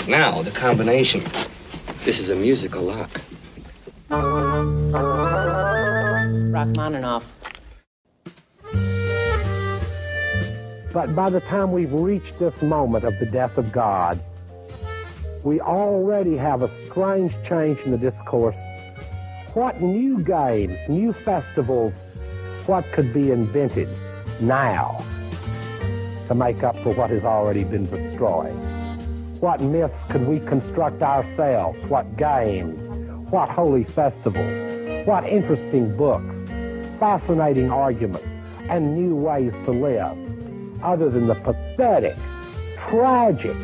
Now, the combination. This is a musical lock. Rachmaninoff. But by the time we've reached this moment of the death of God, we already have a strange change in the discourse. What new games, new festivals, what could be invented now to make up for what has already been destroyed? What myths could we construct ourselves? What games? What holy festivals? What interesting books? Fascinating arguments and new ways to live, other than the pathetic, tragic,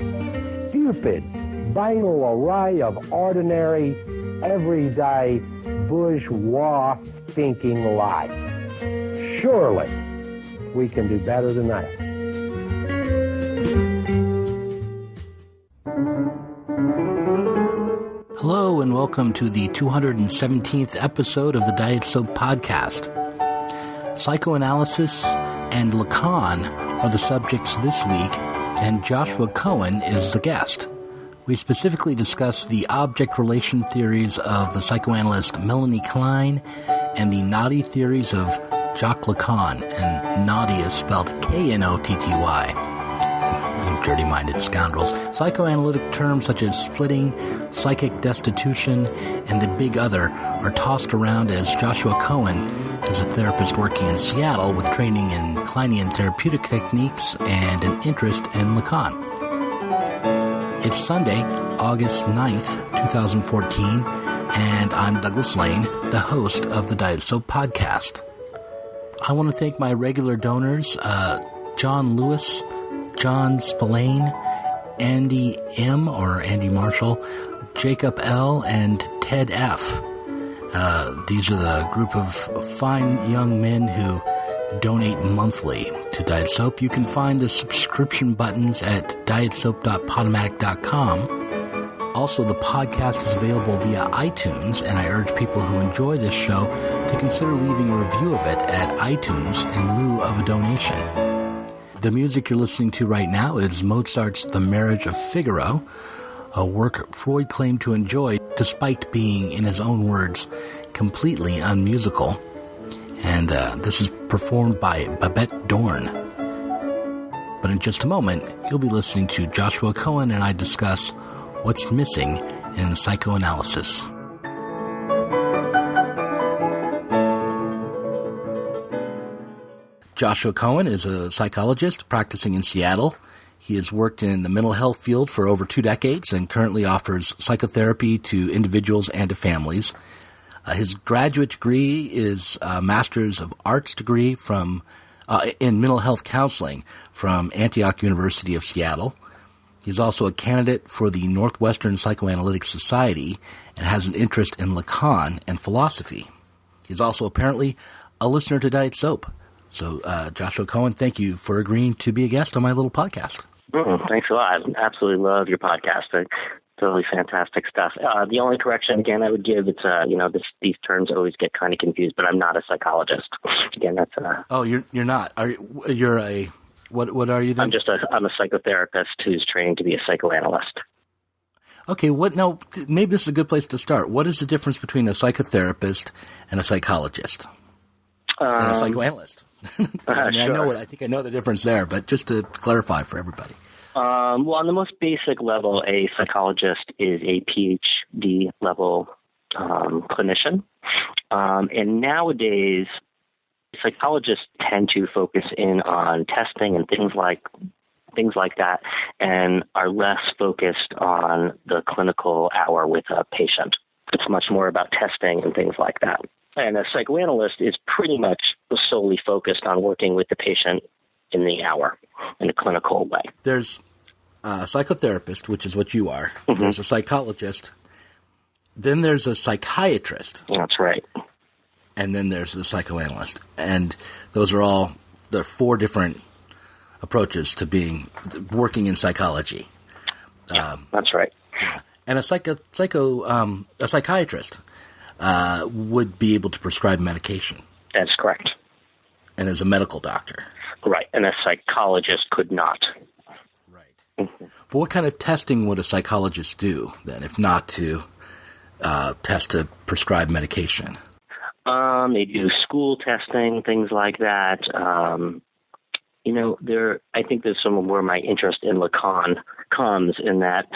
stupid, banal array of ordinary, everyday, bourgeois thinking life. Surely we can do better than that. Hello and welcome to the 217th episode of the Diet Soap Podcast. Psychoanalysis and Lacan are the subjects this week, and Joshua Cohen is the guest. We specifically discuss the object-relation theories of the psychoanalyst Melanie Klein and the naughty theories of Jacques Lacan, and naughty is spelled Knotty. You dirty-minded scoundrels. Psychoanalytic terms such as splitting, psychic destitution, and the big other are tossed around as Joshua Cohen is a therapist working in Seattle with training in Kleinian therapeutic techniques and an interest in Lacan. It's Sunday, August 9th, 2014, and I'm Douglas Lane, the host of the Diet Soap Podcast. I want to thank my regular donors, John Lewis, John Spillane, Andy M. or Andy Marshall, Jacob L., and Ted F. These are the group of fine young men who donate monthly to Diet Soap. You can find the subscription buttons at dietsoap.podomatic.com. Also, the podcast is available via iTunes, and I urge people who enjoy this show to consider leaving a review of it at iTunes in lieu of a donation. The music you're listening to right now is Mozart's The Marriage of Figaro, a work Freud claimed to enjoy despite being, in his own words, completely unmusical. And this is performed by Babette Dorn. But in just a moment, you'll be listening to Joshua Cohen and I discuss what's missing in psychoanalysis. Joshua Cohen is a psychologist practicing in Seattle. He has worked in the mental health field for over 2 decades and currently offers psychotherapy to individuals and to families. His graduate degree is a Master's of Arts degree from in mental health counseling from Antioch University of Seattle. He's also a candidate for the Northwestern Psychoanalytic Society and has an interest in Lacan and philosophy. He's also apparently a listener to Diet Soap. So, Joshua Cohen, thank you for agreeing to be a guest on my little podcast. Thanks a lot. I absolutely love your podcast. Totally fantastic stuff. The only correction, again, I would give, it's, these terms always get kind of confused, but I'm not a psychologist. Again, that's... Oh, you're not. You're a... What are you then? I'm a psychotherapist who's trained to be a psychoanalyst. Okay, now, maybe this is a good place to start. What is the difference between a psychotherapist and a psychologist? And a psychoanalyst? I Sure. I think I know the difference there, but just to clarify for everybody. Well, on the most basic level, a psychologist is a PhD level clinician. And nowadays, psychologists tend to focus in on testing and things like that, and are less focused on the clinical hour with a patient. It's much more about testing and things like that. And a psychoanalyst is pretty much solely focused on working with the patient in the hour in a clinical way. There's a psychotherapist, which is what you are. Mm-hmm. There's a psychologist. Then there's a psychiatrist. That's right. And then there's the psychoanalyst. And those are there are 4 different approaches to working in psychology. Yeah, that's right. Yeah. And a psychiatrist would be able to prescribe medication. That's correct. And as a medical doctor. Right, and a psychologist could not. Right. Mm-hmm. But what kind of testing would a psychologist do then, if not to test to prescribe medication? They do school testing, things like that. I think there's some where my interest in Lacan comes in that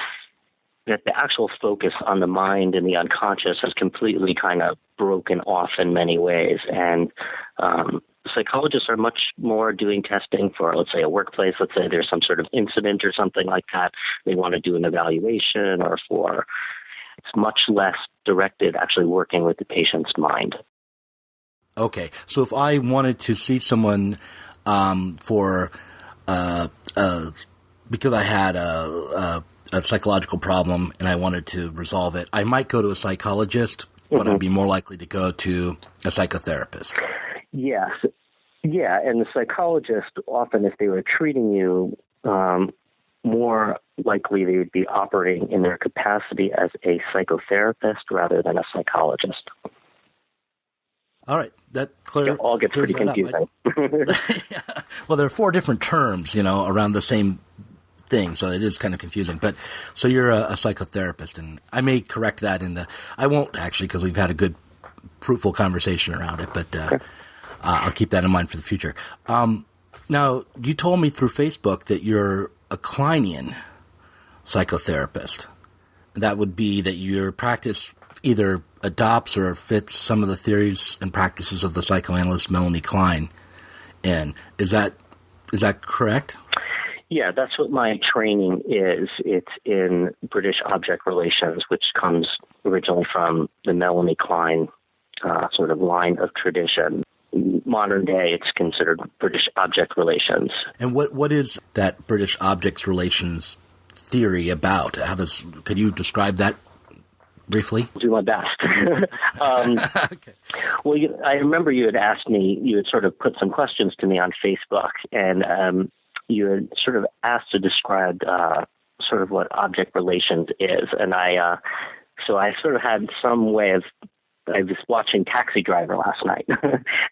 the actual focus on the mind and the unconscious has completely kind of broken off in many ways. And psychologists are much more doing testing for, let's say, a workplace. Let's say there's some sort of incident or something like that. They want to do an evaluation it's much less directed actually working with the patient's mind. Okay. So if I wanted to see someone because I had a psychological problem and I wanted to resolve it, I might go to a psychologist, but I'd be more likely to go to a psychotherapist. Yes. Yeah, and the psychologist, often if they were treating you, more likely they would be operating in their capacity as a psychotherapist rather than a psychologist. All right, that clear. It all gets pretty confusing. Yeah. Well, there are 4 different terms, around the same thing, so it is kind of confusing. But so you're a psychotherapist, and I may correct that I won't actually, because we've had a good, fruitful conversation around it. But I'll keep that in mind for the future. Now, you told me through Facebook that you're a Kleinian psychotherapist. That would be that your practice either adopts or fits some of the theories and practices of the psychoanalyst Melanie Klein. And is that correct? Yeah, that's what my training is. It's in British object relations, which comes originally from the Melanie Klein sort of line of tradition. Modern day, it's considered British object relations. And what is that British objects relations theory about? Could you describe that briefly? I'll do my best. Okay. Well, I remember you had asked me, you had sort of put some questions to me on Facebook, and you had sort of asked to describe sort of what object relations is. And so I sort of had some way of, I was watching Taxi Driver last night,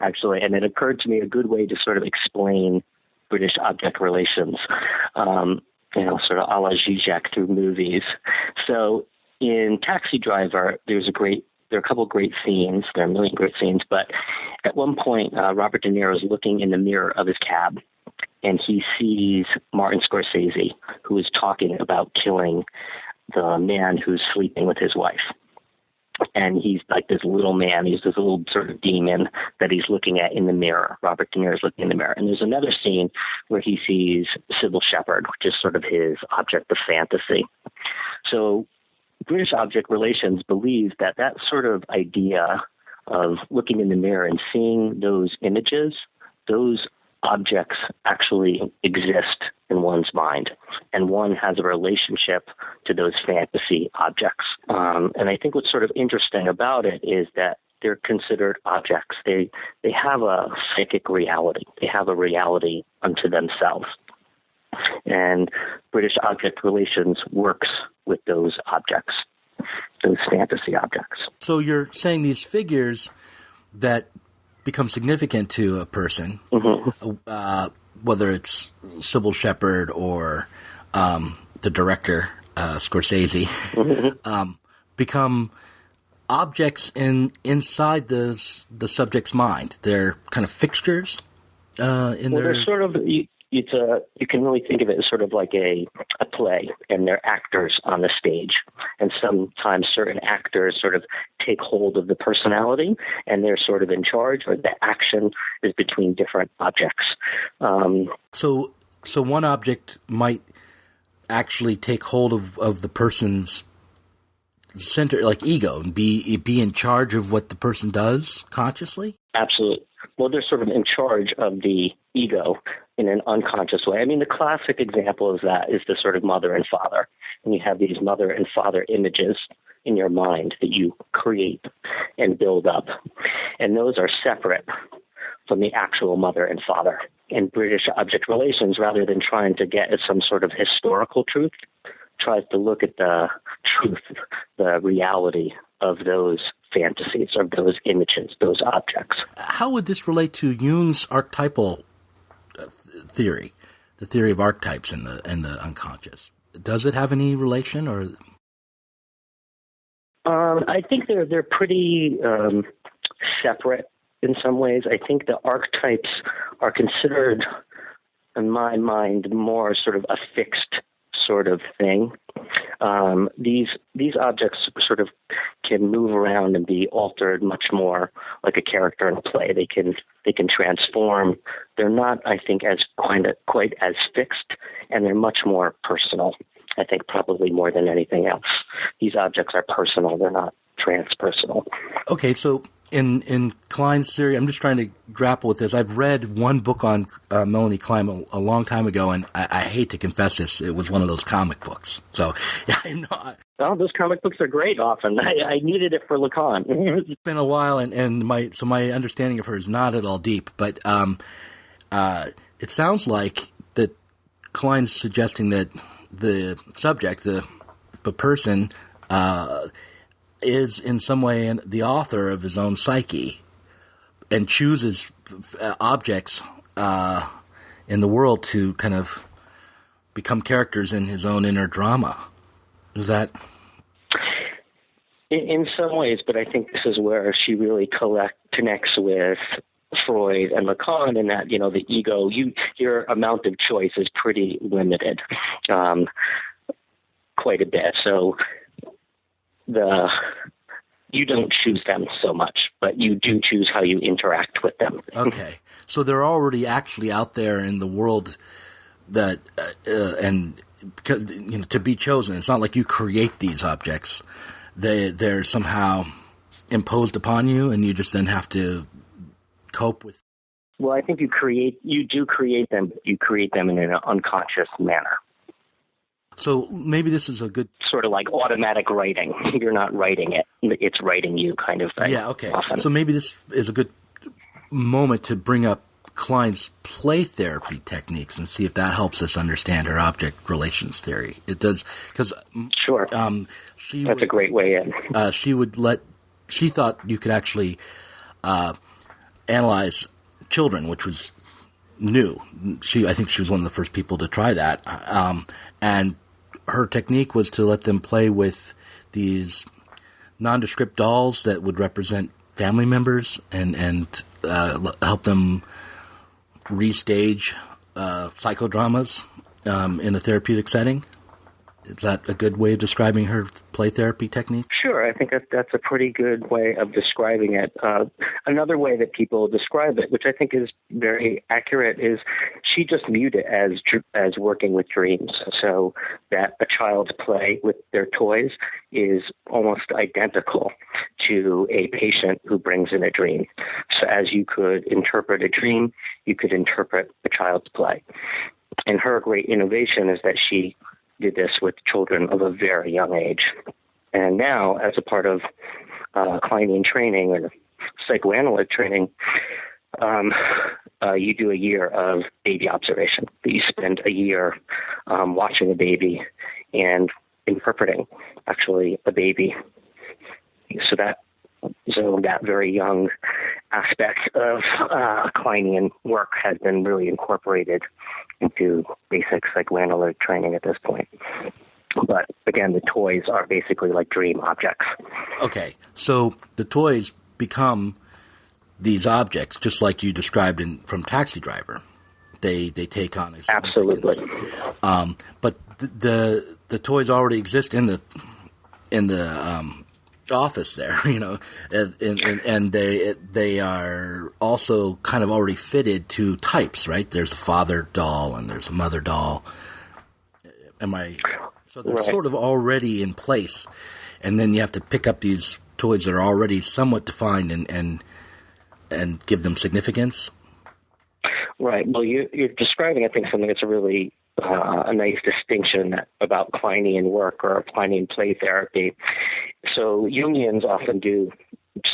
actually, and it occurred to me a good way to sort of explain British object relations, sort of a la Zizek through movies. So in Taxi Driver, there are a couple of great scenes. There are a million great scenes, but at one point, Robert De Niro is looking in the mirror of his cab, and he sees Martin Scorsese, who is talking about killing the man who's sleeping with his wife. And he's like this little man. He's this little sort of demon that he's looking at in the mirror. Robert De Niro is looking in the mirror. And there's another scene where he sees Sybil Shepherd, which is sort of his object of fantasy. So British object relations believes that sort of idea of looking in the mirror and seeing those images, those objects actually exist in one's mind, and one has a relationship to those fantasy objects. And I think what's sort of interesting about it is that they're considered objects. They have a psychic reality. They have a reality unto themselves. And British object relations works with those objects, those fantasy objects. So you're saying these figures that become significant to a person, whether it's Sybil Shepherd or the director, Scorsese, become objects inside the subject's mind. They're kind of fixtures in their... They're sort of... You can really think of it as sort of like a play, and they're actors on the stage. And sometimes certain actors sort of take hold of the personality, and they're sort of in charge, or the action is between different objects. So one object might actually take hold of the person's center, like ego, and be in charge of what the person does consciously? Absolutely. Well, they're sort of in charge of the ego in an unconscious way. I mean, the classic example of that is the sort of mother and father. And you have these mother and father images in your mind that you create and build up. And those are separate from the actual mother and father. And British object relations, rather than trying to get at some sort of historical truth, tries to look at the truth, the reality of those fantasies, of those images, those objects. How would this relate to Jung's archetypal theory, the theory of archetypes in the unconscious? does it have any relation, or? I think they're pretty separate in some ways. I think the archetypes are considered, in my mind, more sort of a fixed sort of thing. These objects sort of can move around and be altered much more like a character in a play. They can transform. They're not, I think, as quite as fixed, and they're much more personal. I think probably more than anything else. These objects are personal. They're not transpersonal. Okay, so in Klein's theory, I'm just trying to grapple with this. I've read one book on Melanie Klein a long time ago, and I hate to confess this, it was one of those comic books. So, yeah, I know. Oh, those comic books are great often. I needed it for Lacan. It's been a while, and my understanding of her is not at all deep, but it sounds like that Klein's suggesting that the subject, the person, is in some way the author of his own psyche and chooses objects in the world to kind of become characters in his own inner drama. Is that? In some ways, but I think this is where she really connects with Freud and Lacan, in that, the ego, your amount of choice is pretty limited, quite a bit. So you don't choose them so much, but you do choose how you interact with them. Okay, so they're already actually out there in the world that, and because to be chosen, it's not like you create these objects; they're somehow imposed upon you, and you just then have to cope with. Well, I think you do create them, but you create them in an unconscious manner. So maybe this is a good... Sort of like automatic writing. You're not writing it. It's writing you kind of thing. Yeah, okay. Often. So maybe this is a good moment to bring up Klein's play therapy techniques and see if that helps us understand her object relations theory. It does, because... Sure. That's a great way in. She thought you could actually analyze children, which was new. I think she was one of the first people to try that. And her technique was to let them play with these nondescript dolls that would represent family members and help them restage psychodramas in a therapeutic setting. Is that a good way of describing her play therapy technique? Sure. I think that's a pretty good way of describing it. Another way that people describe it, which I think is very accurate, is she just viewed it as working with dreams. So that a child's play with their toys is almost identical to a patient who brings in a dream. So as you could interpret a dream, you could interpret a child's play. And her great innovation is that she did this with children of a very young age. And now, as a part of Kleinian training or psychoanalytic training, you do a year of baby observation. You spend a year watching a baby and interpreting, actually, a baby. So that very young aspect of Kleinian work has been really incorporated into basic psychoanalytic training at this point. But again, the toys are basically like dream objects. Okay, so the toys become these objects, just like you described from Taxi Driver. They take on a absolutely. But the toys already exist in the office there, and they are also kind of already fitted to types, right? There's a father doll and there's a mother doll. So they're sort of already in place, and then you have to pick up these toys that are already somewhat defined and give them significance. Right. Well, you're describing, I think, something that's a really a nice distinction about Kleinian work or Kleinian play therapy. So Jungians often do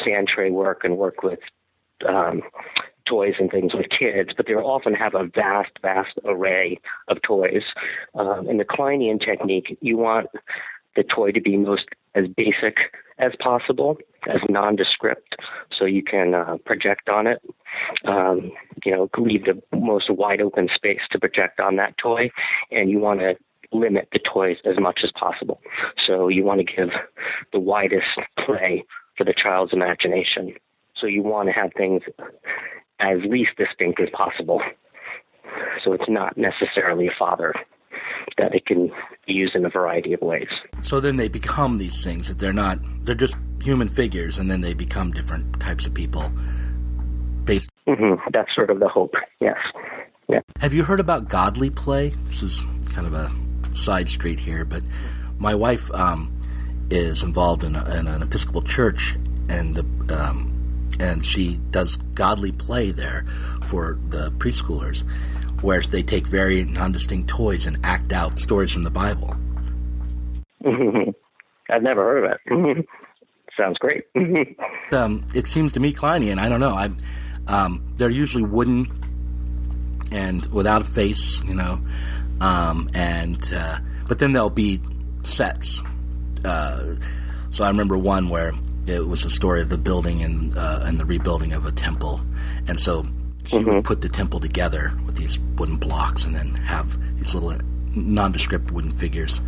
sand tray work and work with toys and things with kids, but they'll often have a vast array of toys. In the Kleinian technique, you want the toy to be as basic as possible, as nondescript, so you can project on it. Leave the most wide open space to project on that toy, and you want to limit the toys as much as possible. So you want to give the widest play for the child's imagination. So you want to have things as least distinct as possible. So it's not necessarily a father, that it can be used in a variety of ways. So then they become these things that they're just human figures, and then they become different types of people. That's sort of the hope, yes. Yeah. Have you heard about godly play? This is kind of a side street here, but my wife is involved in an Episcopal church, and she does godly play there for the preschoolers, where they take very non-distinct toys and act out stories from the Bible. I've never heard of it. Sounds great. It seems to me Kleinian. I don't know. They're usually wooden and without a face, but then there'll be sets. So I remember one where it was a story of the building and the rebuilding of a temple, and so she would put the temple together with these wooden blocks and then have these little nondescript wooden figures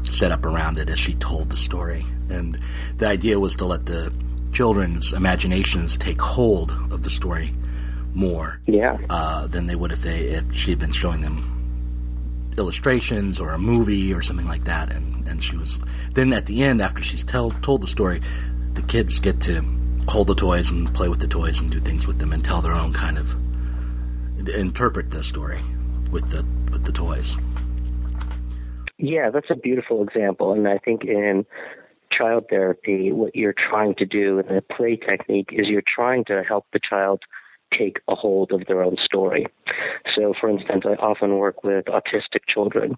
set up around it as she told the story. And the idea was to let the children's imaginations take hold of the story more than they would if she had been showing them illustrations or a movie or something like that. And she was then at the end, after she's told the story, the kids get to hold the toys and play with the toys and do things with them and tell their own kind of interpret the story with the toys. Yeah, that's a beautiful example. And I think in child therapy, what you're trying to do in the play technique is you're trying to help the child take a hold of their own story. So, for instance, I often work with autistic children,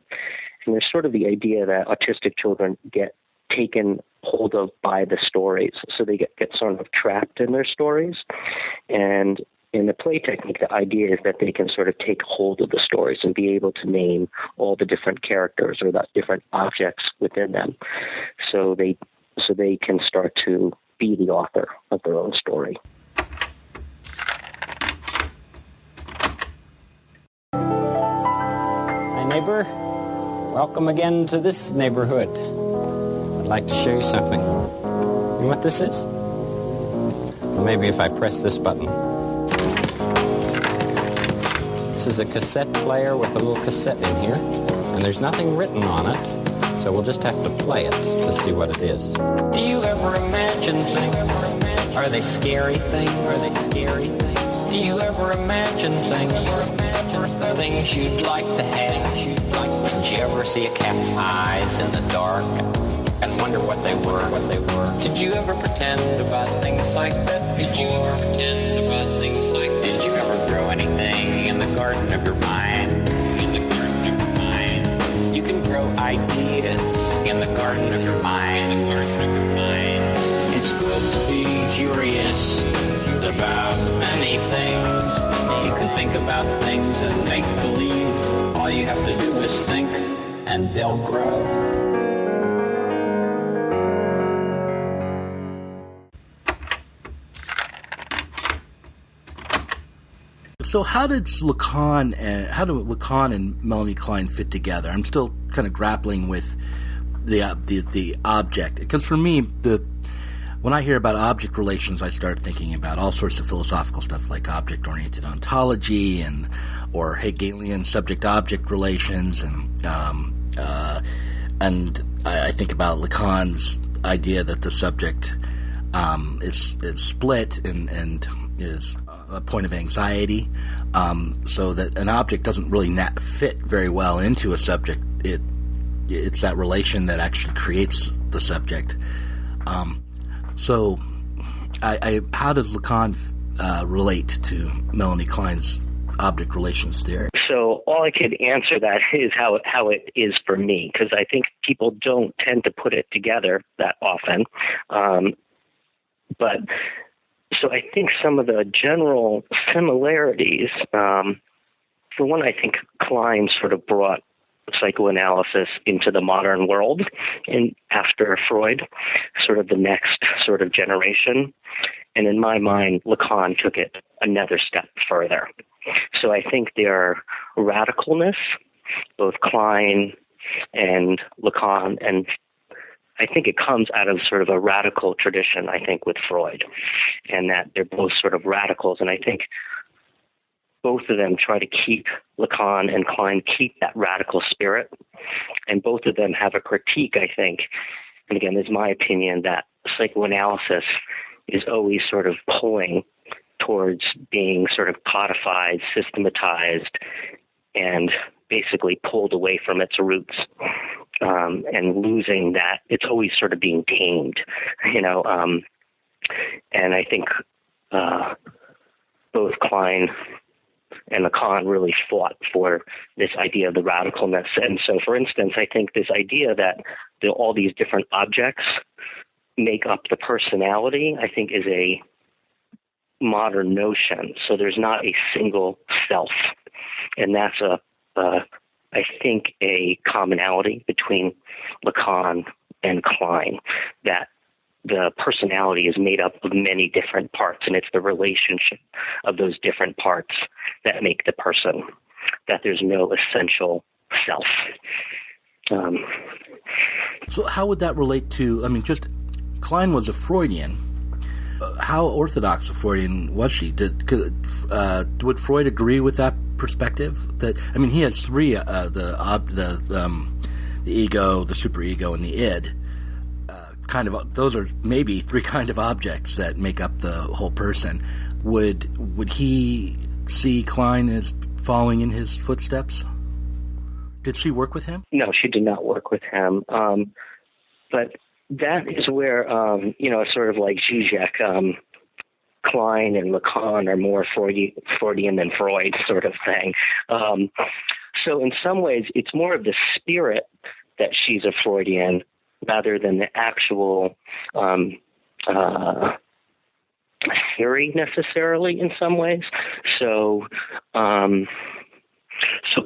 and there's sort of the idea that autistic children get taken hold of by the stories. So they get sort of trapped in their stories. And in the play technique, the idea is that they can sort of take hold of the stories and be able to name all the different characters or the different objects within them. So they can start to be the author of their own story. Hi, neighbor. Welcome again to this neighborhood. I'd like to show you something. You know what this is? Well, maybe if I press this button. This is a cassette player with a little cassette in here, and there's nothing written on it, so we'll just have to play it to see what it is. Do you ever imagine things? Are they scary things? Do you ever imagine things? Things you'd like to have? Did you ever see a cat's eyes in the dark and wonder what they were? Did you ever pretend about things like that before? Did you ever grow anything in the garden of your mind? You can grow ideas in the garden of your mind. It's good to be curious about many things. You can think about things and make believe. All you have to do is think, and they'll grow. So how do Lacan and Melanie Klein fit together? I'm still kind of grappling with the object, because for me, when I hear about object relations, I start thinking about all sorts of philosophical stuff like object-oriented ontology or Hegelian subject-object relations, and I think about Lacan's idea that the subject is split and is a point of anxiety, so that an object doesn't really fit very well into a subject. It's that relation that actually creates the subject. So how does Lacan relate to Melanie Klein's object relations theory? So all I could answer that is how it is for me, because I think people don't tend to put it together that often. But so I think some of the general similarities, for one, I think Klein sort of brought psychoanalysis into the modern world, and after Freud, sort of the next sort of generation. And in my mind, Lacan took it another step further. So I think their radicalness, both Klein and Lacan, and I think it comes out of sort of a radical tradition, I think, with Freud, and that they're both sort of radicals. And I think both of them try to keep, Lacan and Klein keep that radical spirit. And both of them have a critique, I think, and again, it's my opinion, that psychoanalysis is always sort of pulling towards being sort of codified, systematized, and basically pulled away from its roots. And losing that, it's always sort of being tamed, and I think both Klein and Lacan really fought for this idea of the radicalness. And so, for instance, I think this idea that all these different objects make up the personality, I think, is a modern notion. So there's not a single self, and that's I think, a commonality between Lacan and Klein, that the personality is made up of many different parts, and it's the relationship of those different parts that make the person, that there's no essential self. So how would that relate to, just Klein was a Freudian. How orthodox a Freudian was she? Would Freud agree with that perspective? That he has three: the ego, the superego, and the id. Those are maybe three kind of objects that make up the whole person. Would he see Klein as following in his footsteps? Did she work with him? No, she did not work with him. But that is where, sort of like Zizek, Klein and Lacan are more Freudian than Freud sort of thing. So in some ways, it's more of the spirit that she's a Freudian rather than the actual theory necessarily in some ways. So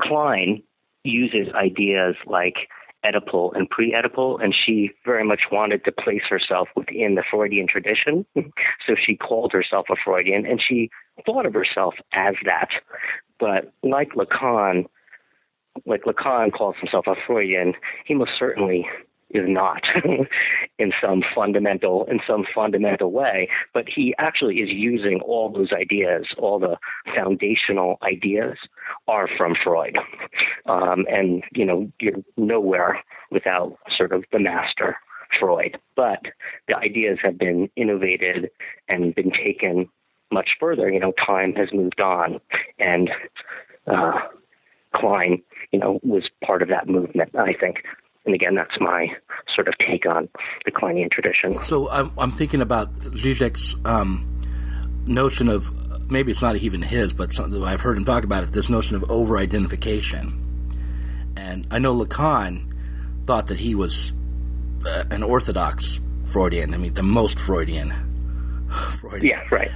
Klein uses ideas like Oedipal and pre-Oedipal, and she very much wanted to place herself within the Freudian tradition. So she called herself a Freudian, and she thought of herself as that. But like Lacan calls himself a Freudian, he most certainly is not in some fundamental way, but he actually is using all those ideas, all the foundational ideas are from Freud. And, you're nowhere without sort of the master Freud, but the ideas have been innovated and been taken much further. Time has moved on, and Klein, was part of that movement, I think. And again, that's my sort of take on the Kleinian tradition. So I'm thinking about Zizek's notion of, maybe it's not even his, but something I've heard him talk about it, this notion of over-identification. And I know Lacan thought that he was an orthodox Freudian, the most Freudian. Yeah, right.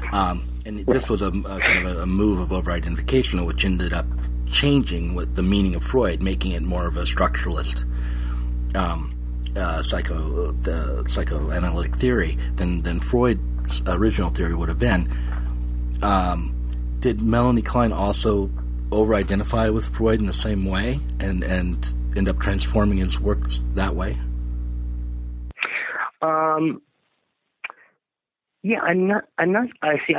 And this was a kind of a move of over-identification, which ended up changing what the meaning of Freud, making it more of a structuralist psychoanalytic theory than Freud's original theory would have been. Did Melanie Klein also over-identify with Freud in the same way and end up transforming his works that way? Yeah, I'm not. I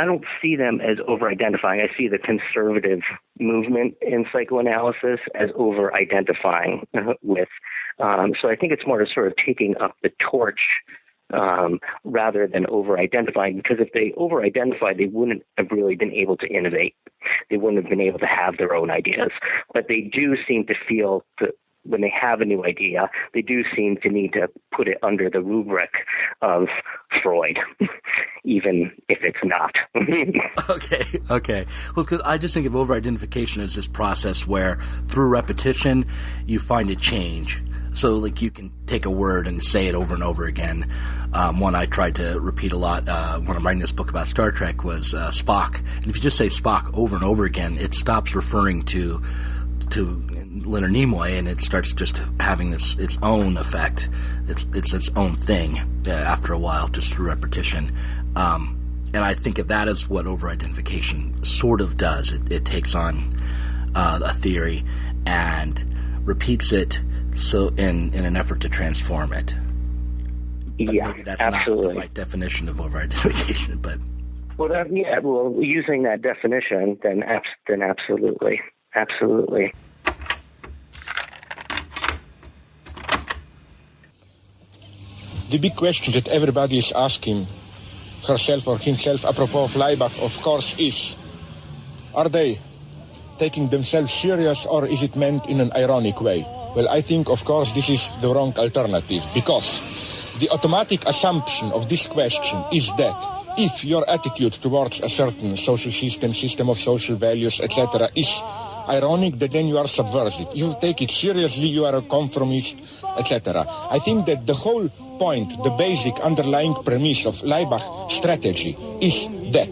don't see them as over-identifying. I see the conservative movement in psychoanalysis as over-identifying with. So I think it's more sort of taking up the torch rather than over-identifying, because if they over-identified, they wouldn't have really been able to innovate. They wouldn't have been able to have their own ideas. But they do seem to feel that when they have a new idea, they do seem to need to put it under the rubric of Freud, even if it's not. Okay. Well, because I just think of over-identification as this process where through repetition, you find a change. So, like, you can take a word and say it over and over again. One I tried to repeat a lot when I'm writing this book about Star Trek was Spock. And if you just say Spock over and over again, it stops referring to Leonard Nimoy, and it starts just having its own effect. It's its own thing after a while, just through repetition. And I think of that as what over-identification sort of does. It takes on a theory and repeats it So in an effort to transform it. But yeah, maybe that's absolutely. not the right definition of over-identification, but... Well, using that definition, then absolutely. Absolutely. The big question that everybody is asking herself or himself apropos of Laibach, of course, is, are they taking themselves serious, or is it meant in an ironic way? Well, I think, of course, this is the wrong alternative, because the automatic assumption of this question is that if your attitude towards a certain social system of social values, etc., is ironic, that then you are subversive. You take it seriously, you are a conformist, etc. I think that the whole point, the basic underlying premise of Laibach strategy is that,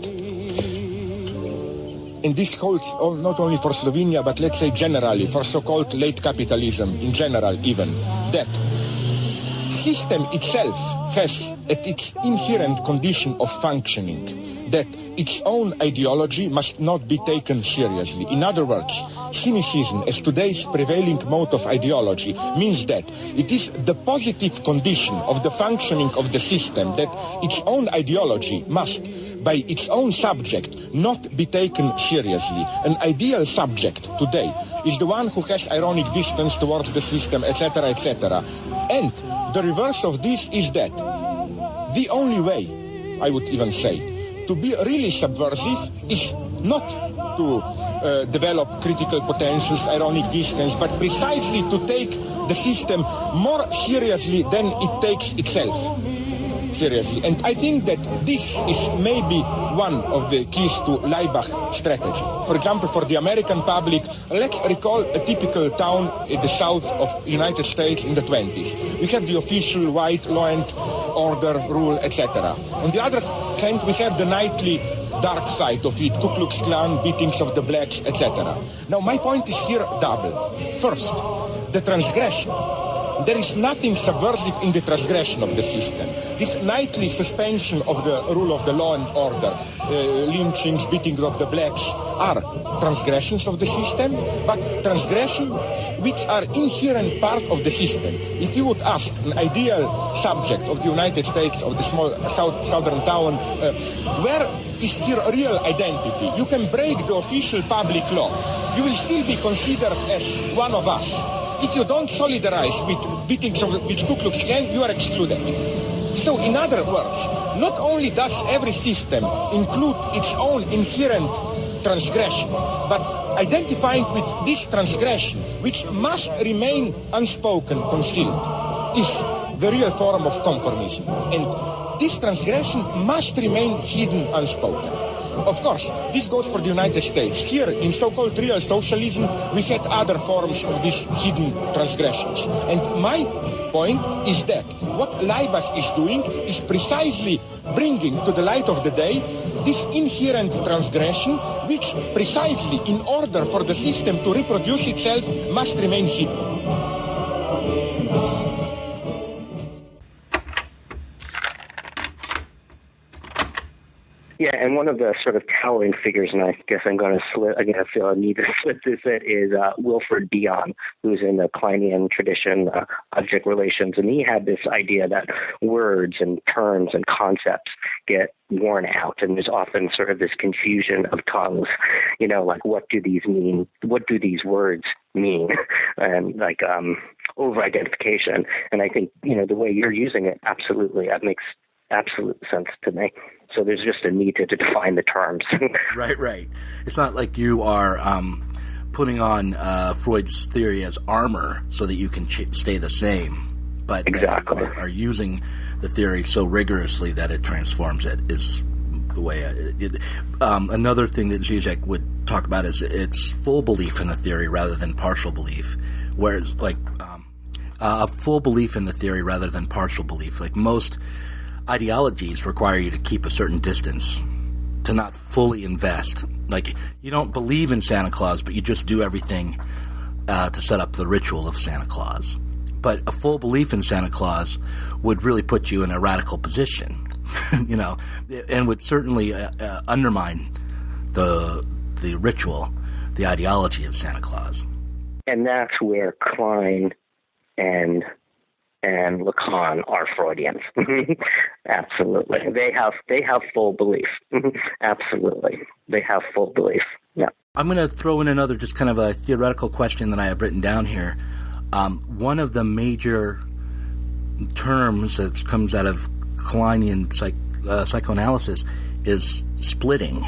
and this holds not only for Slovenia, but let's say generally, for so-called late capitalism in general even, that system itself has at its inherent condition of functioning that its own ideology must not be taken seriously. In other words, cynicism as today's prevailing mode of ideology means that it is the positive condition of the functioning of the system that its own ideology must, by its own subject, not be taken seriously. An ideal subject today is the one who has ironic distance towards the system, etc., etc. And the reverse of this is that the only way, I would even say, to be really subversive is not to develop critical potentials, ironic distance, but precisely to take the system more seriously than it takes itself seriously. And I think that this is maybe one of the keys to Laibach strategy. For example, for the American public, let's recall a typical town in the south of the United States in the 20s. We have the official white law and order rule, etc. On the other hand, we have the nightly dark side of it, Ku Klux Klan, beatings of the blacks, etc. Now, my point is here double. First, the transgression. There is nothing subversive in the transgression of the system. This nightly suspension of the rule of the law and order, lynchings, beating of the blacks, are transgressions of the system, but transgressions which are inherent part of the system. If you would ask an ideal subject of the United States, of the small southern town, where is your real identity? You can break the official public law. You will still be considered as one of us. If you don't solidarize with beatings of which Ku Klux Klan, you are excluded. So, in other words, not only does every system include its own inherent transgression, but identifying with this transgression, which must remain unspoken, concealed, is the real form of conformism. And this transgression must remain hidden, unspoken. Of course, this goes for the United States. Here, in so-called real socialism, we had other forms of these hidden transgressions. And my point is that what Laibach is doing is precisely bringing to the light of the day this inherent transgression, which precisely in order for the system to reproduce itself must remain hidden. Yeah, and one of the sort of towering figures, and I guess I'm going to feel a need to slip this in, is Wilfred Bion, who's in the Kleinian tradition, object relations, and he had this idea that words and terms and concepts get worn out, and there's often sort of this confusion of tongues, like what do these mean? What do these words mean? And like over-identification. And I think, the way you're using it, absolutely, that makes absolute sense to me. So there's just a need to define the terms. Right. It's not like you are putting on Freud's theory as armor so that you can stay the same, but exactly. are using the theory so rigorously that it transforms it is the way another thing that Zizek would talk about is it's full belief in the theory rather than partial belief, whereas a full belief in the theory rather than partial belief. Like most ideologies require you to keep a certain distance, to not fully invest. Like, you don't believe in Santa Claus, but you just do everything to set up the ritual of Santa Claus. But a full belief in Santa Claus would really put you in a radical position, and would certainly undermine the ritual, the ideology of Santa Claus. And that's where Klein and Lacan are Freudians. Absolutely. They have full belief. Absolutely. They have full belief. Yeah. I'm going to throw in another just kind of a theoretical question that I have written down here. One of the major terms that comes out of Kleinian psychoanalysis is splitting.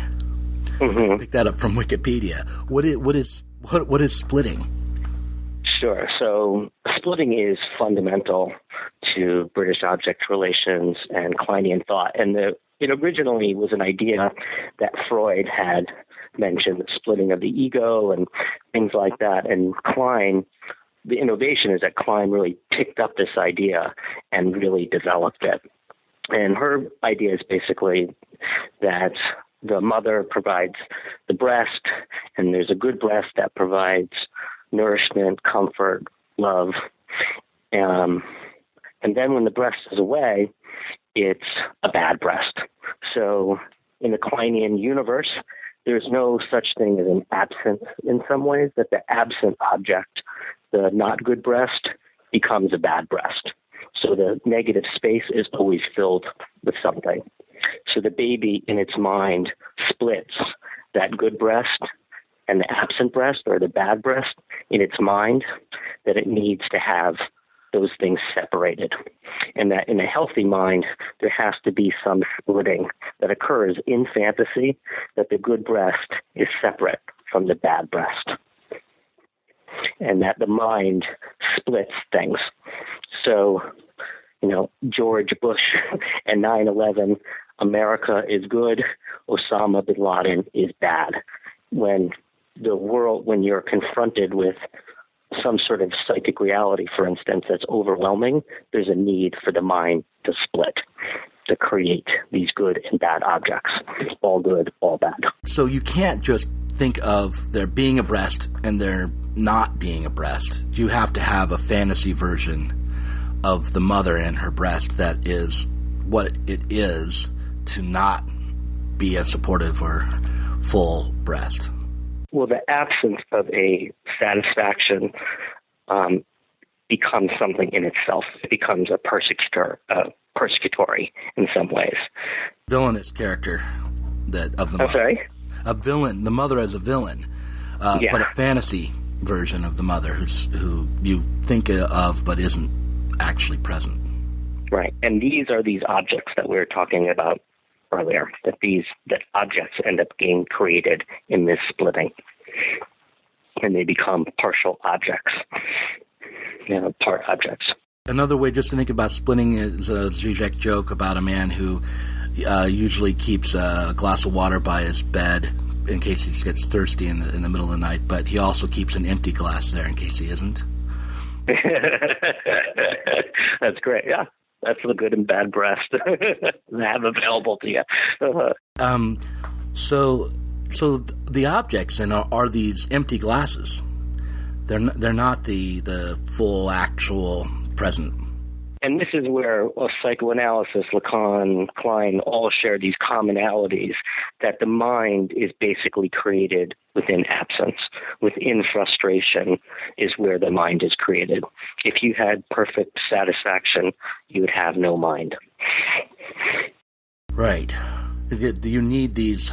I picked that up from Wikipedia. What is splitting? Sure. So splitting is fundamental to British object relations and Kleinian thought. And it originally was an idea that Freud had mentioned, the splitting of the ego and things like that. And Klein, the innovation is that Klein really picked up this idea and really developed it. And her idea is basically that the mother provides the breast, and there's a good breast that provides nourishment, comfort, love. And then when the breast is away, it's a bad breast. So in the Kleinian universe, there's no such thing as an absent in some ways, that the absent object, the not good breast, becomes a bad breast. So the negative space is always filled with something. So the baby in its mind splits that good breast and the absent breast or the bad breast in its mind, that it needs to have those things separated. And that in a healthy mind, there has to be some splitting that occurs in fantasy, that the good breast is separate from the bad breast. And that the mind splits things. So, George Bush and 9/11, America is good, Osama bin Laden is bad. When you're confronted with some sort of psychic reality, for instance, that's overwhelming, there's a need for the mind to split, to create these good and bad objects, all good, all bad. So you can't just think of there being a breast and there not being a breast. You have to have a fantasy version of the mother and her breast that is what it is to not be a supportive or full breast. Well, the absence of a satisfaction becomes something in itself. It becomes a persecutory in some ways. Villainous character of the mother. I'm sorry? A villain, the mother as a villain, but a fantasy version of the mother who you think of but isn't actually present. Right, and these are these objects that we were talking about earlier, that objects end up being created in this splitting, and they become partial objects, part objects. Another way just to think about splitting is a Zizek joke about a man who usually keeps a glass of water by his bed in case he gets thirsty in the middle of the night, but he also keeps an empty glass there in case he isn't. That's great, yeah. That's the good and bad breast have available to you. So the objects are these empty glasses. They're not the full actual present. And this is where psychoanalysis, Lacan, Klein all share these commonalities, that the mind is basically created within absence. Within frustration is where the mind is created. If you had perfect satisfaction, you would have no mind. Right. You need these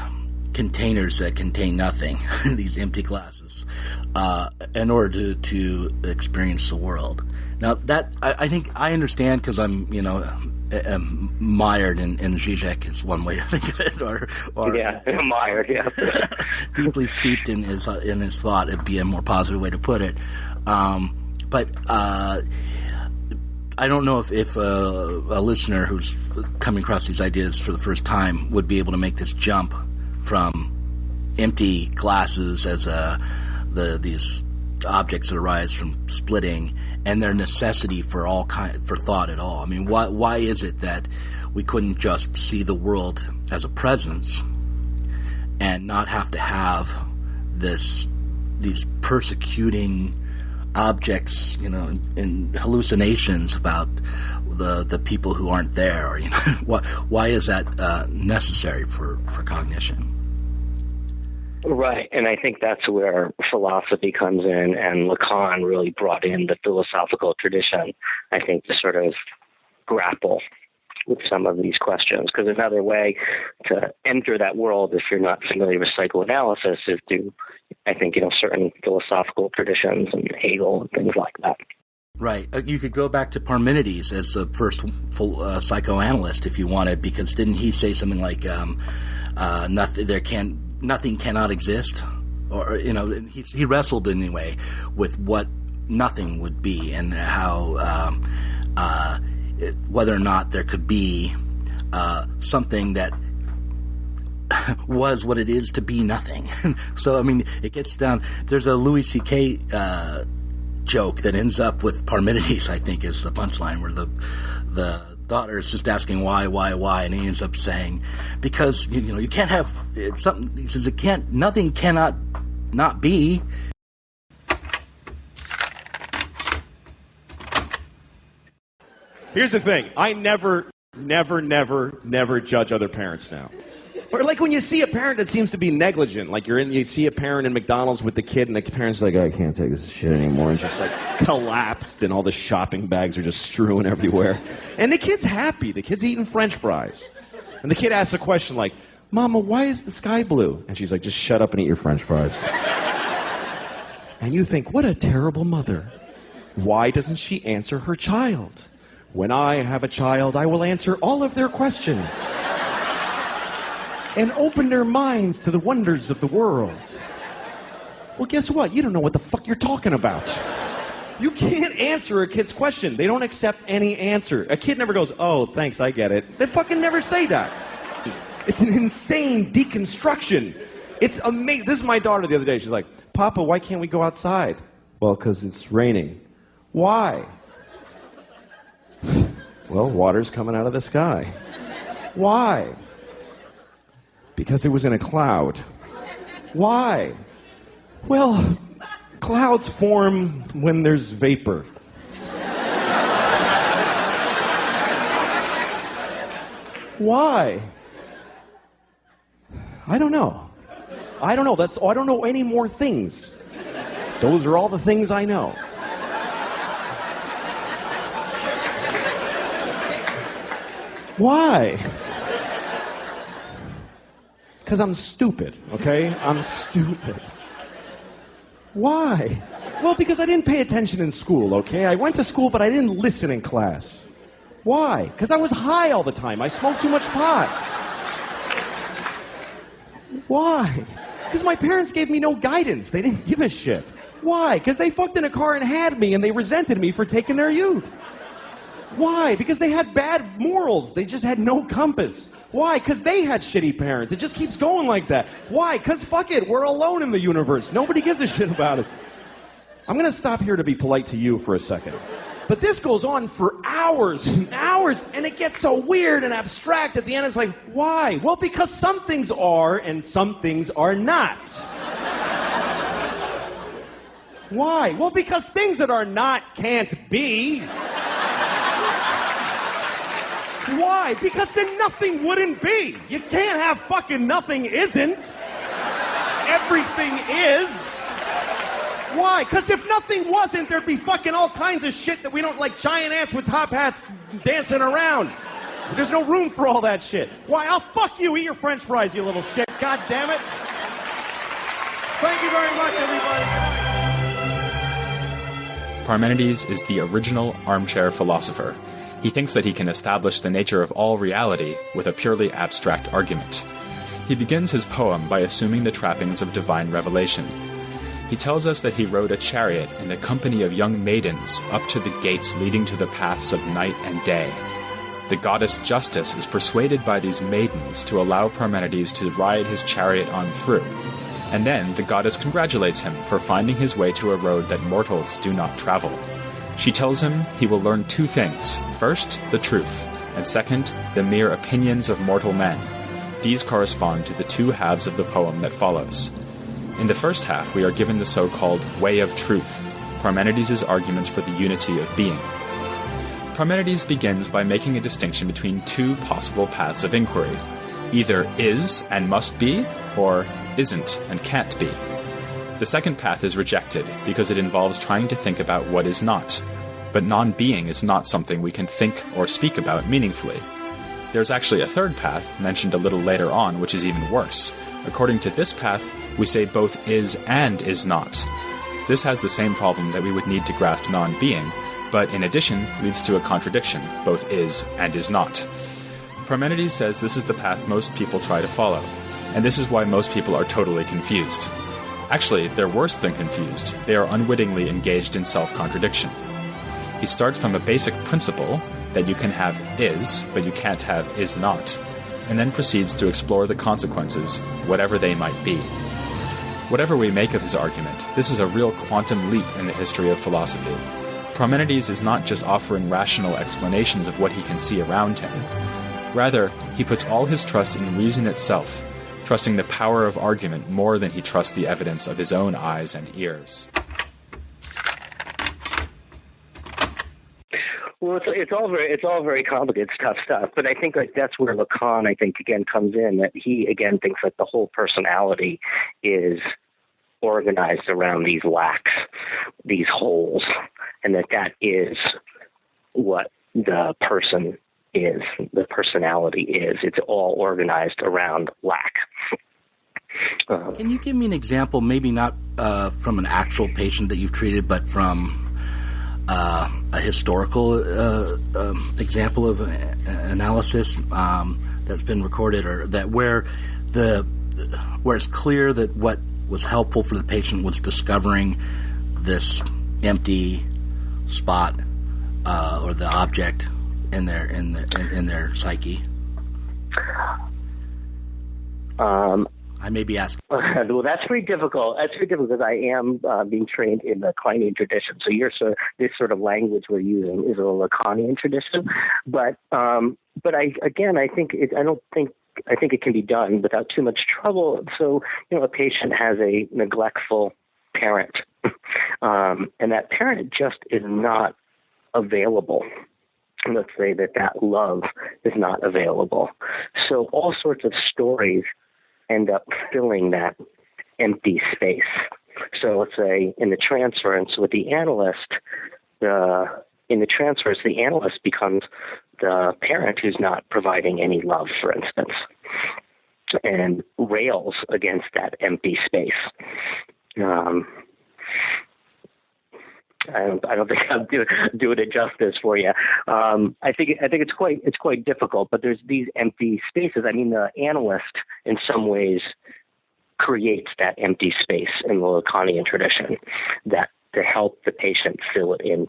containers that contain nothing, these empty glasses, in order to experience the world. Now that I think I understand because I'm mired in Zizek is one way to think of it, or mired, yeah, deeply seeped in his thought. It'd be a more positive way to put it. But I don't know if a listener who's coming across these ideas for the first time would be able to make this jump from empty glasses as these objects that arise from splitting and their necessity for thought at all. I mean, why is it that we couldn't just see the world as a presence and not have to have these persecuting objects, in hallucinations about the people who aren't there? Or, why is that necessary for cognition? Right, and I think that's where philosophy comes in, and Lacan really brought in the philosophical tradition, I think, to sort of grapple with some of these questions. Because another way to enter that world, if you're not familiar with psychoanalysis, is through, I think, certain philosophical traditions and Hegel and things like that. Right. You could go back to Parmenides as the first full psychoanalyst if you wanted, because didn't he say something like nothing cannot exist, or he wrestled anyway with what nothing would be and how whether or not there could be something that was what it is to be nothing. So I mean, it gets down. There's a Louis C.K. Joke that ends up with Parmenides, I think, is the punchline, where the daughter is just asking why, and he ends up saying, because you can't have something. He says nothing cannot not be. Here's the thing: I never judge other parents now. Or like when you see a parent that seems to be negligent, like you see a parent in McDonald's with the kid, and the parent's like, I can't take this shit anymore, and just like collapsed, and all the shopping bags are just strewn everywhere. And the kid's happy. The kid's eating French fries. And the kid asks a question like, Mama, why is the sky blue? And she's like, just shut up and eat your French fries. And you think, what a terrible mother. Why doesn't she answer her child? When I have a child, I will answer all of their questions and open their minds to the wonders of the world. Well, guess what? You don't know what the fuck you're talking about. You can't answer a kid's question. They don't accept any answer. A kid never goes, oh, thanks, I get it. They fucking never say that. It's an insane deconstruction. It's amazing. This is my daughter the other day. She's like, Papa, why can't we go outside? Well, because it's raining. Why? Well, water's coming out of the sky. Why? Because it was in a cloud. Why? Well, clouds form when there's vapor. Why? I don't know. I don't know. I don't know any more things. Those are all the things I know. Why? Because I'm stupid, okay? I'm stupid. Why? Well, because I didn't pay attention in school, okay? I went to school, but I didn't listen in class. Why? Because I was high all the time. I smoked too much pot. Why? Because my parents gave me no guidance. They didn't give a shit. Why? Because they fucked in a car and had me, and they resented me for taking their youth. Why? Because they had bad morals. They just had no compass. Why? Because they had shitty parents. It just keeps going like that. Why? Because fuck it, we're alone in the universe. Nobody gives a shit about us. I'm going to stop here to be polite to you for a second. But this goes on for hours and hours, and it gets so weird and abstract at the end. It's like, why? Well, because some things are and some things are not. Why? Well, because things that are not can't be. Why? Because then nothing wouldn't be. You can't have fucking nothing isn't. Everything is. Why? Because if nothing wasn't, there'd be fucking all kinds of shit that we don't like, giant ants with top hats dancing around. There's no room for all that shit. Why? I'll fuck you. Eat your French fries, you little shit. God damn it. Thank you very much, everybody. Parmenides is the original armchair philosopher. He thinks that he can establish the nature of all reality with a purely abstract argument. He begins his poem by assuming the trappings of divine revelation. He tells us that he rode a chariot in the company of young maidens up to the gates leading to the paths of night and day. The goddess Justice is persuaded by these maidens to allow Parmenides to ride his chariot on through. And then the goddess congratulates him for finding his way to a road that mortals do not travel. She tells him he will learn two things. First, the truth, and second, the mere opinions of mortal men. These correspond to the two halves of the poem that follows. In the first half, we are given the so-called way of truth, Parmenides' arguments for the unity of being. Parmenides begins by making a distinction between two possible paths of inquiry. Either is and must be, or isn't and can't be. The second path is rejected because it involves trying to think about what is not. But non-being is not something we can think or speak about meaningfully. There's actually a third path, mentioned a little later on, which is even worse. According to this path, we say both is and is not. This has the same problem that we would need to grasp non-being, but in addition leads to a contradiction, both is and is not. Parmenides says this is the path most people try to follow, and this is why most people are totally confused. Actually, they're worse than confused. They are unwittingly engaged in self-contradiction. He starts from a basic principle that you can have is, but you can't have is not, and then proceeds to explore the consequences, whatever they might be. Whatever we make of his argument, this is a real quantum leap in the history of philosophy. Parmenides is not just offering rational explanations of what he can see around him. Rather, he puts all his trust in reason itself, trusting the power of argument more than he trusts the evidence of his own eyes and ears. Well, it's all very complicated stuff. But I think that's where Lacan, again comes in. That he again thinks that the whole personality is organized around these lacks, these holes, and that is what the person is, the personality is. It's all organized around lack. Can you give me an example, maybe not from an actual patient that you've treated, but from a historical example of analysis that's been recorded, or that where it's clear that what was helpful for the patient was discovering this empty spot or the object in their psyche? I may be asking. Well, that's very difficult. That's very difficult because I am being trained in the Kleinian tradition. So this sort of language we're using is a Lacanian tradition. But I think it can be done without too much trouble. So, a patient has a neglectful parent, and that parent just is not available. Let's say that love is not available. So all sorts of stories end up filling that empty space. So let's say in the transference with the analyst, the analyst becomes the parent who's not providing any love, for instance, and rails against that empty space. I don't think I'm doing it justice for you. I think it's quite difficult, but there's these empty spaces. I mean, the analyst in some ways creates that empty space in the Lacanian tradition that to help the patient fill it in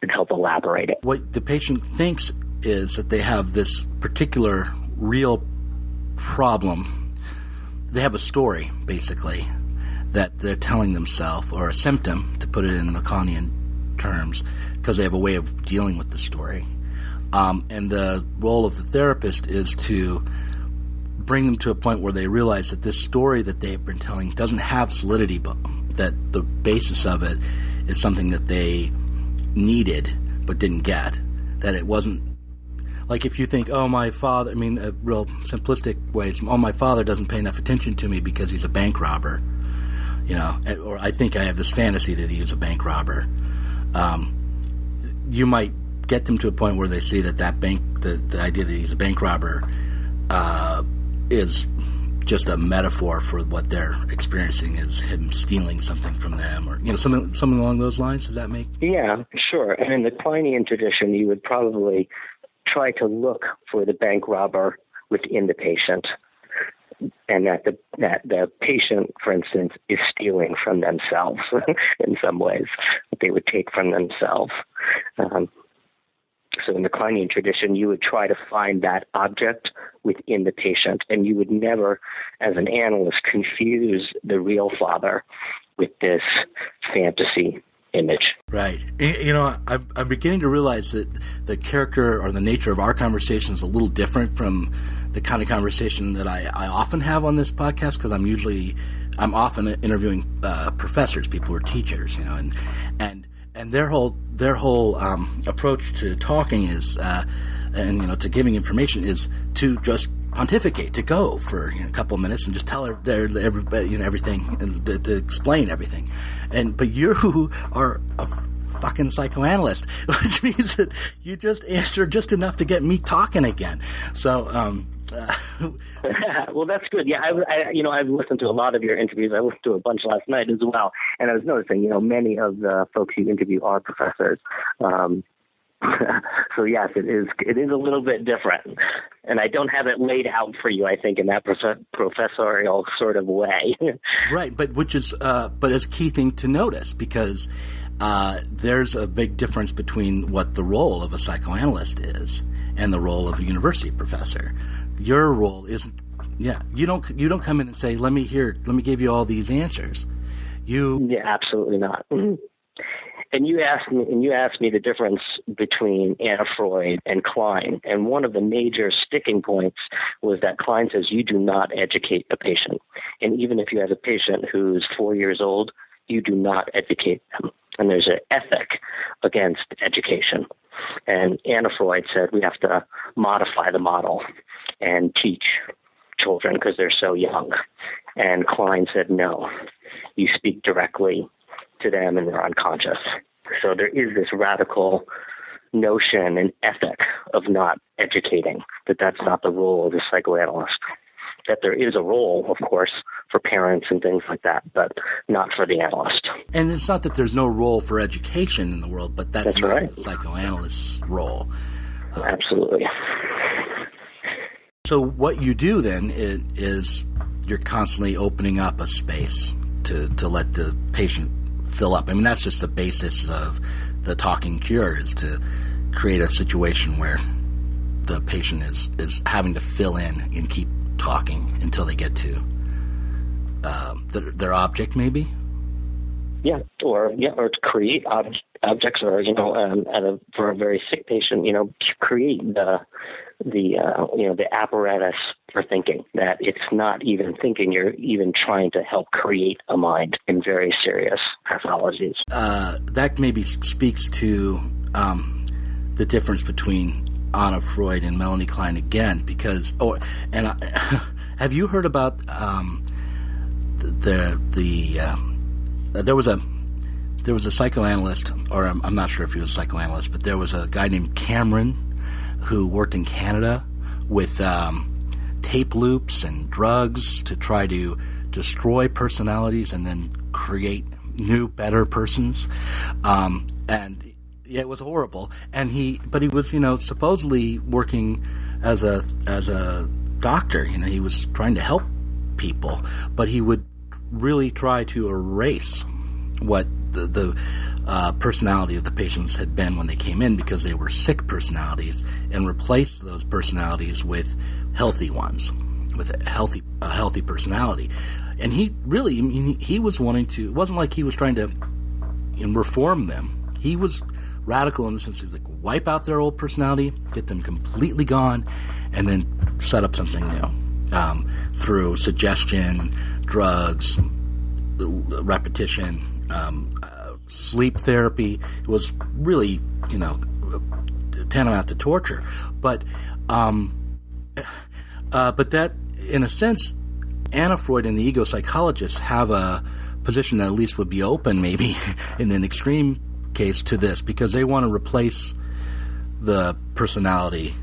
and help elaborate it. What the patient thinks is that they have this particular real problem. They have a story, basically, that they're telling themselves, or a symptom, to put it in Lacanian terms, because they have a way of dealing with the story. And the role of the therapist is to bring them to a point where they realize that this story that they've been telling doesn't have solidity, but that the basis of it is something that they needed but didn't get. That it wasn't, like if you think, oh, my father, I mean, real simplistic ways, oh, my father doesn't pay enough attention to me because he's a bank robber. Or I think I have this fantasy that he is a bank robber. You might get them to a point where they see that the idea that he's a bank robber is just a metaphor for what they're experiencing is him stealing something from them, or something along those lines. Does that make? Yeah, sure. And in the Kleinian tradition, you would probably try to look for the bank robber within the patient. And that the patient, for instance, is stealing from themselves in some ways, that they would take from themselves. So in the Kleinian tradition, you would try to find that object within the patient, and you would never, as an analyst, confuse the real father with this fantasy image. Right. I'm beginning to realize that the character or the nature of our conversation is a little different from the kind of conversation that I often have on this podcast, because I'm often interviewing professors, people who are teachers, and their whole approach to talking is, to giving information is to just pontificate, to go for a couple of minutes and just tell everybody everything and to explain everything. But you are a fucking psychoanalyst, which means that you just answered just enough to get me talking again. So, well, that's good. Yeah, I've listened to a lot of your interviews. I listened to a bunch last night as well, and I was noticing, many of the folks you interview are professors. So yes, it is a little bit different, and I don't have it laid out for you, I think, in that professorial sort of way. Right, but it's a key thing to notice, because there's a big difference between what the role of a psychoanalyst is and the role of a university professor. Your role isn't. Yeah, you don't come in and say, let me give you all these answers. Yeah, absolutely not. And you asked me the difference between Anna Freud and Klein, and one of the major sticking points was that Klein says you do not educate a patient, and even if you have a patient who's 4 years old, you do not educate them, and there's an ethic against education. And Anna Freud said we have to modify the model and teach children because they're so young, and Klein said no, you speak directly to them and they're unconscious. So there is this radical notion and ethic of not educating, that's not the role of the psychoanalyst. That there is a role, of course, for parents and things like that, but not for the analyst. And it's not that there's no role for education in the world, but that's not right. The psychoanalyst's role. Absolutely. So what you do then is you're constantly opening up a space to let the patient fill up. I mean, that's just the basis of the talking cure, is to create a situation where the patient is having to fill in and keep talking until they get to their object, maybe. Yeah, or to create objects, or for a very sick patient, create the apparatus for thinking. That it's not even thinking; you're even trying to help create a mind in very serious pathologies. That maybe speaks to the difference between Anna Freud and Melanie Klein again, because have you heard about there was a psychoanalyst, or I'm not sure if he was a psychoanalyst, but there was a guy named Cameron who worked in Canada with tape loops and drugs to try to destroy personalities and then create new, better persons. And yeah, it was horrible. But he was, supposedly working as a doctor. He was trying to help people, but he would really try to erase what the personality of the patients had been when they came in, because they were sick personalities, and replace those personalities with healthy ones, with a healthy personality. And he really, he was wanting to. It wasn't like he was trying to reform them. He was radical in the sense of wipe out their old personality, get them completely gone, and then set up something new through suggestion, drugs, repetition, sleep therapy. It was really, tantamount to torture. But that, in a sense, Anna Freud and the ego psychologists have a position that at least would be open, maybe in an extreme case, to this, because they want to replace the personality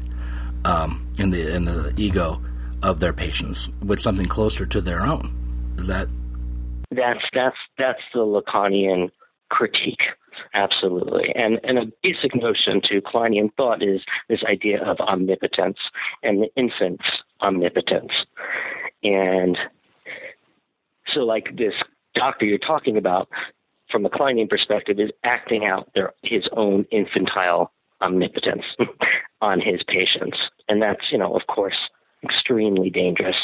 and the ego of their patients with something closer to their own. Is that? That's the Lacanian critique, absolutely. And a basic notion to Kleinian thought is this idea of omnipotence and the infant's omnipotence. And so, like, this doctor you're talking about, from a Kleinian perspective, is acting out his own infantile omnipotence on his patients. And that's, of course, extremely dangerous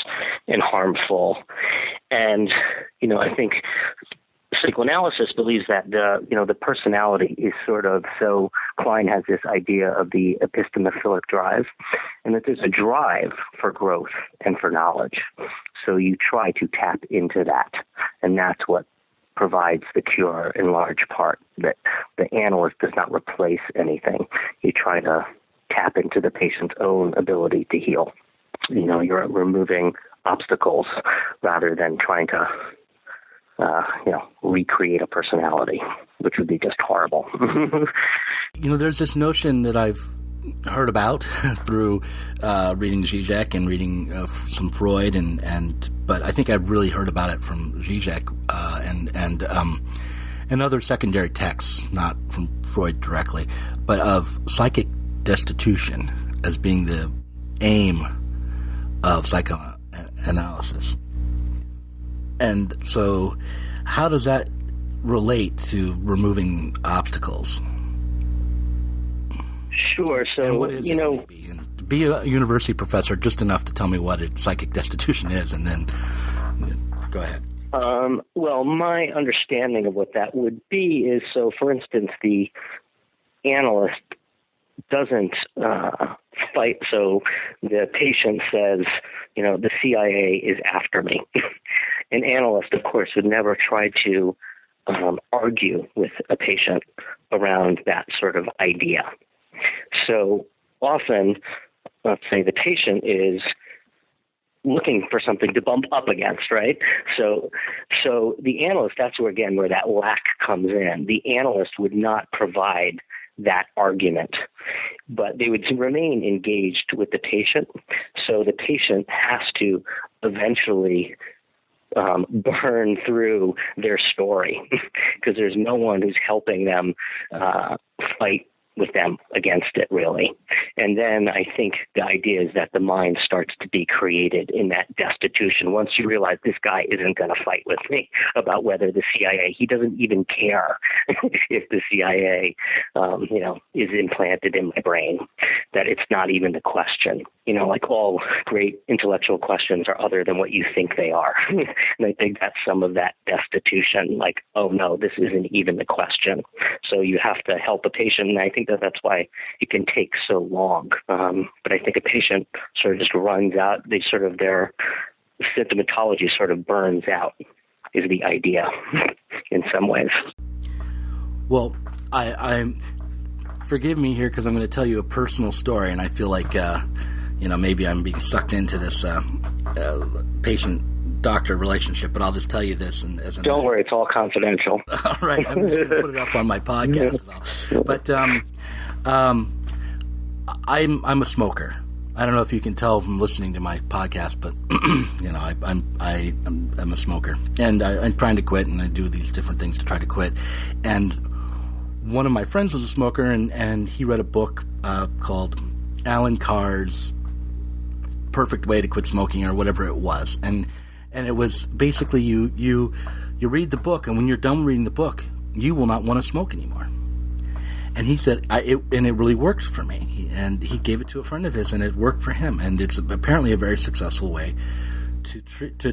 and harmful. And, I think psychoanalysis believes that the personality is sort of, so Klein has this idea of the epistemophilic drive, and that there's a drive for growth and for knowledge. So you try to tap into that, and that's what provides the cure in large part. That the analyst does not replace anything. You try to tap into the patient's own ability to heal. you're removing obstacles rather than trying to, recreate a personality, which would be just horrible. There's this notion that I've heard about through reading Zizek and reading some Freud, but I think I've really heard about it from Zizek and other secondary texts, not from Freud directly, but of psychic destitution as being the aim of psychoanalysis. And so how does that relate to removing obstacles? Sure. So, and what is it, maybe? And be a university professor just enough to tell me what psychic destitution is, and then go ahead. Well, my understanding of what that would be is, so for instance, the analyst doesn't fight. So the patient says, the CIA is after me. An analyst, of course, would never try to argue with a patient around that sort of idea. So often, let's say the patient is looking for something to bump up against, right? So the analyst, that's where that lack comes in. The analyst would not provide that argument, but they would remain engaged with the patient. So the patient has to eventually burn through their story because there's no one who's helping them fight with them against it, really. And then I think the idea is that the mind starts to be created in that destitution. Once you realize this guy isn't going to fight with me about whether the CIA, he doesn't even care if the CIA, is implanted in my brain, that it's not even the question. Like all great intellectual questions are other than what you think they are. And I think that's some of that destitution, like, oh no, this isn't even the question. So you have to help a patient, and I think that's why it can take so long. But I think a patient sort of just runs out. Their symptomatology sort of burns out is the idea in some ways. Well, I forgive me here because I'm going to tell you a personal story, and I feel like, maybe I'm being sucked into this patient-doctor relationship, but I'll just tell you this. Don't worry, it's all confidential. All right, I'm just going to put it up on my podcast. But I'm a smoker. I don't know if you can tell from listening to my podcast, but I'm a smoker, and I'm trying to quit, and I do these different things to try to quit. And one of my friends was a smoker, and he read a book called Alan Carr's Perfect Way to Quit Smoking, or whatever it was, and it was basically you read the book, and when you're done reading the book, you will not want to smoke anymore. And he said, it really worked for me. And he gave it to a friend of his, and it worked for him. And it's apparently a very successful way to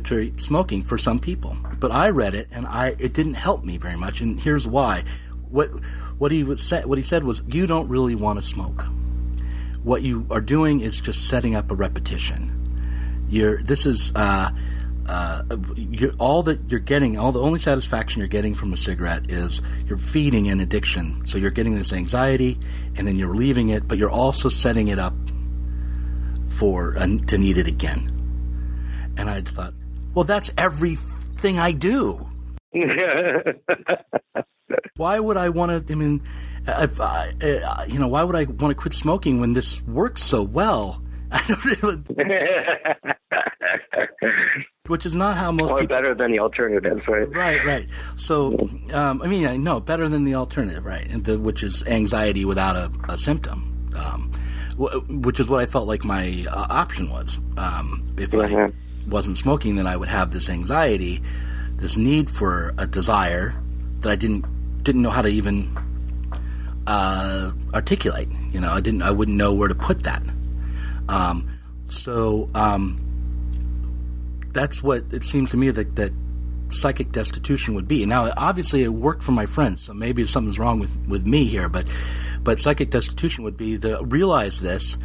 treat smoking for some people. But I read it, and it didn't help me very much. And here's why. What he said was, you don't really want to smoke. What you are doing is just setting up a repetition. All the only satisfaction you're getting from a cigarette is you're feeding an addiction. So you're getting this anxiety, and then you're relieving it, but you're also setting it up to need it again. And I thought, well, that's everything I do. Why would I want to? Why would I want to quit smoking when this works so well? Which is not how most people... better than the alternatives, right? Right. So, I know, better than the alternative, right, which is anxiety without a symptom, which is what I felt like my option was. If I wasn't smoking, then I would have this anxiety, this need for a desire that I didn't know how to even articulate. I wouldn't know where to put that. That's what it seemed to me that psychic destitution would be. Now, obviously, it worked for my friends, so maybe something's wrong with me here, but psychic destitution would be to realize this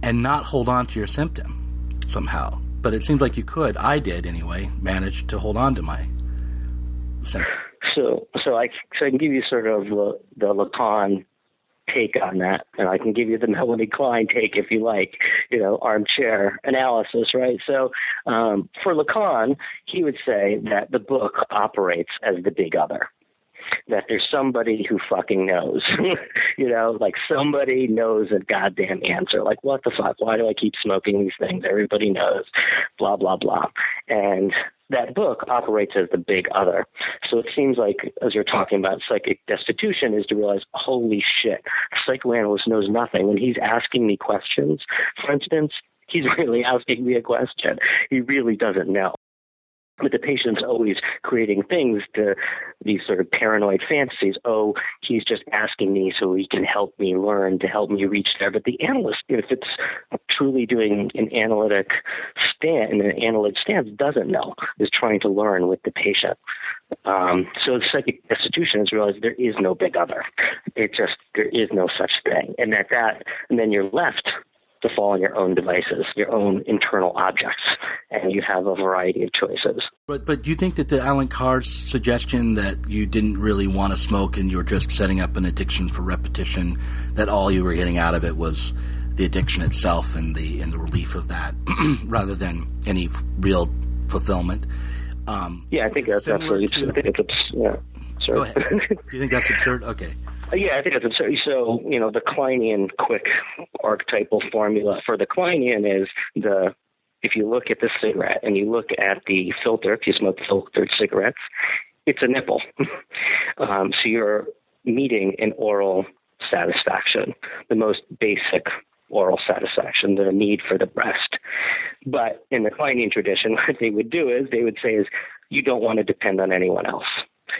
and not hold on to your symptom somehow. But it seems like you could. I did, anyway, manage to hold on to my symptom. So I can give you sort of the Lacan take on that, and I can give you the Melanie Klein take if you like, armchair analysis, right? So for Lacan, he would say that the book operates as the big other, that there's somebody who fucking knows, like somebody knows a goddamn answer. Like, what the fuck? Why do I keep smoking these things? Everybody knows, blah, blah, blah. And that book operates as the big other. So it seems like, as you're talking about psychic destitution, is to realize, holy shit, a psychoanalyst knows nothing. When he's asking me questions, for instance, he's really asking me a question. He really doesn't know. But the patient's always creating things, to these sort of paranoid fantasies. Oh, he's just asking me so he can help me learn, to help me reach there. But the analyst, if it's truly doing an analytic stance, doesn't know, is trying to learn with the patient. So the psychic destitution is realized there is no big other. There is no such thing. And and then you're left to fall on your own devices, your own internal objects, and you have a variety of choices. But do you think that the Alan Carr's suggestion that you didn't really want to smoke and you were just setting up an addiction for repetition, that all you were getting out of it was the addiction itself and the relief of that, rather than any real fulfillment? I think that's absolutely true. I think it's Go ahead. Do you think that's absurd? Okay. Yeah, I think that's absurd. So, the Kleinian quick archetypal formula for the Kleinian is if you look at the cigarette and you look at the filter, if you smoke filtered cigarettes, it's a nipple. So you're meeting an oral satisfaction, the most basic oral satisfaction, the need for the breast. But in the Kleinian tradition, what they would do is you don't want to depend on anyone else.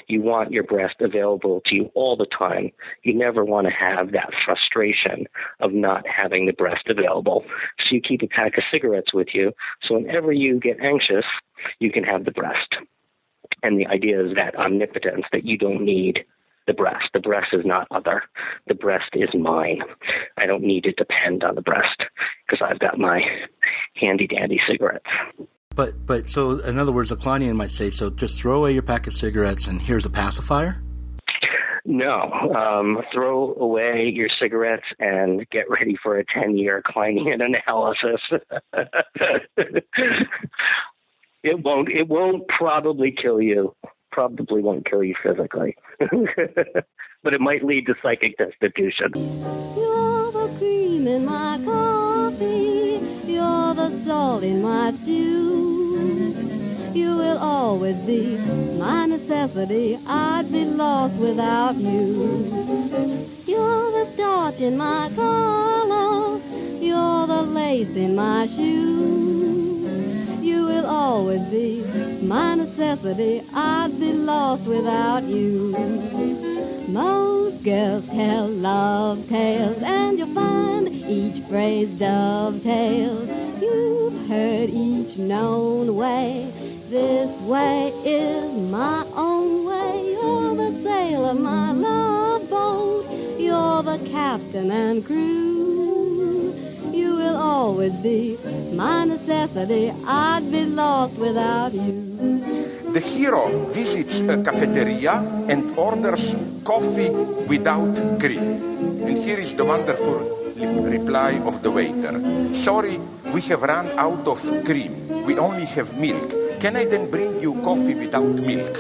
You want your breast available to you all the time. You never want to have that frustration of not having the breast available. So you keep a pack of cigarettes with you. So whenever you get anxious, you can have the breast. And the idea is that omnipotence, that you don't need the breast. The breast is not other. The breast is mine. I don't need to depend on the breast because I've got my handy-dandy cigarettes. But so, in other words, a Kleinian might say, so just throw away your pack of cigarettes and here's a pacifier? No. Throw away your cigarettes and get ready for a 10-year Kleinian analysis. It won't probably kill you. Probably won't kill you physically. But it might lead to psychic destitution. You're the cream in my coffee. You're the salt in my stew. You will always be my necessity. I'd be lost without you. You're the starch in my collar. You're the lace in my shoe. You will always be my necessity. I'd be lost without you. Most girls tell love tales, and you'll find each phrase dovetails. You've heard each known way. This way is my own way. You're the sail of my love boat. You're the captain and crew. You will always be my necessity. I'd be lost without you. The hero visits a cafeteria and orders coffee without cream. And here is the wonderful reply of the waiter. Sorry, we have run out of cream. We only have milk. Can I then bring you coffee without milk?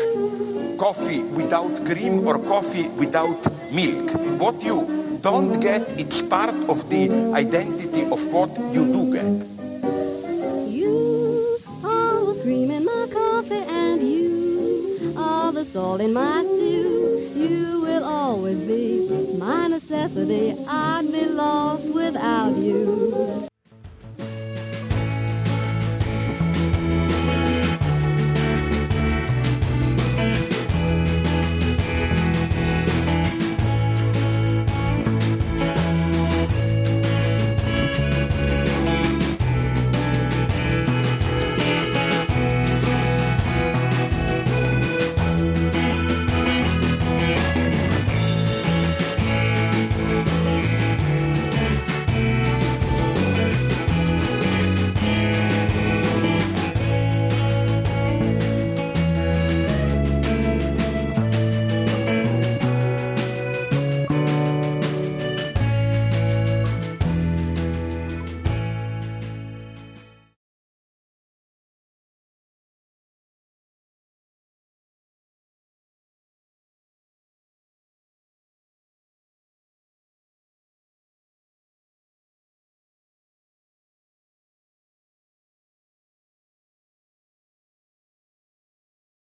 Coffee without cream or coffee without milk? What you don't get, it's part of the identity of what you do get. You are the cream in my coffee, and you are the salt in my stew. You will always be my necessity. I'd be lost without you.